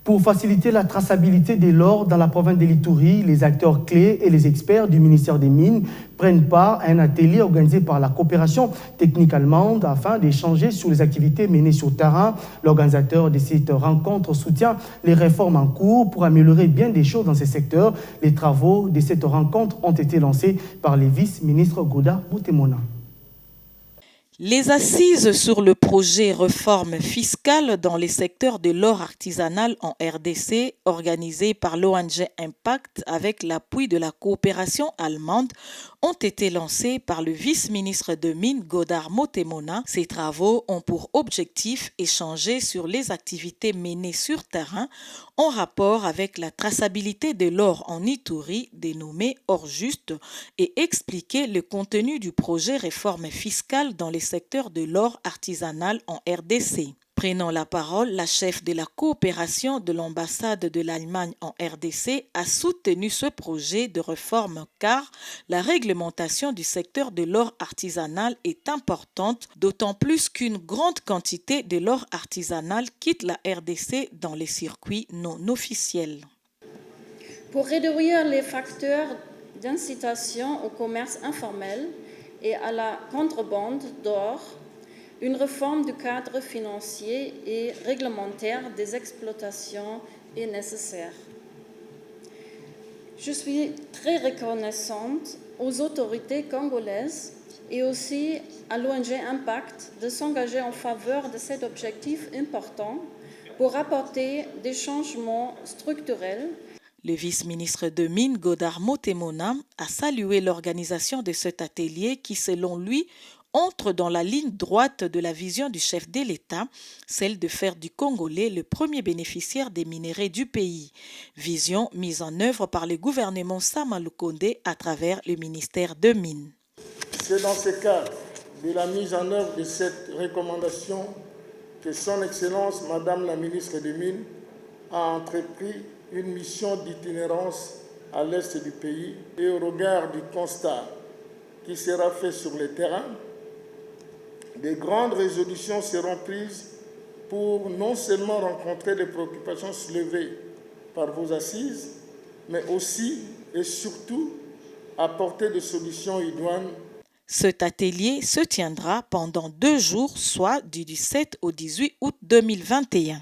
Pour faciliter la traçabilité de l'or dans la province de l'Ituri, les acteurs clés et les experts du ministère des Mines prennent part à un atelier organisé par la coopération technique allemande afin d'échanger sur les activités menées sur terrain. L'organisateur de cette rencontre soutient les réformes en cours pour améliorer bien des choses dans ces secteurs. Les travaux de cette rencontre ont été lancés par le vice-ministre Godard Moutemona. Les assises sur le projet réforme fiscale dans les secteurs de l'or artisanal en RDC, organisées par l'ONG Impact avec l'appui de la coopération allemande, ont été lancées par le vice-ministre de Mines Godard Moutemona. Ces travaux ont pour objectif échanger sur les activités menées sur terrain en rapport avec la traçabilité de l'or en Ituri, dénommé Or Juste, et expliquer le contenu du projet réforme fiscale dans les secteurs de l'or artisanal en RDC. Prenant la parole, la chef de la coopération de l'ambassade de l'Allemagne en RDC a soutenu ce projet de réforme car la réglementation du secteur de l'or artisanal est importante, d'autant plus qu'une grande quantité de l'or artisanal quitte la RDC dans les circuits non officiels. Pour réduire les facteurs d'incitation au commerce informel et à la contrebande d'or, une réforme du cadre financier et réglementaire des exploitations est nécessaire. Je suis très reconnaissante aux autorités congolaises et aussi à l'ONG Impact de s'engager en faveur de cet objectif important pour apporter des changements structurels. Le vice-ministre de Mines Godard Moutemona a salué l'organisation de cet atelier qui, selon lui, entre dans la ligne droite de la vision du chef de l'État, celle de faire du Congolais le premier bénéficiaire des minerais du pays. Vision mise en œuvre par le gouvernement Sama Lukonde à travers le ministère de Mines. C'est dans ce cadre de la mise en œuvre de cette recommandation que Son Excellence Madame la ministre des Mines a entrepris une mission d'itinérance à l'est du pays et au regard du constat qui sera fait sur le terrain, des grandes résolutions seront prises pour non seulement rencontrer les préoccupations soulevées par vos assises, mais aussi et surtout apporter des solutions idoines. Cet atelier se tiendra pendant 2 jours, soit du 17 au 18 août 2021.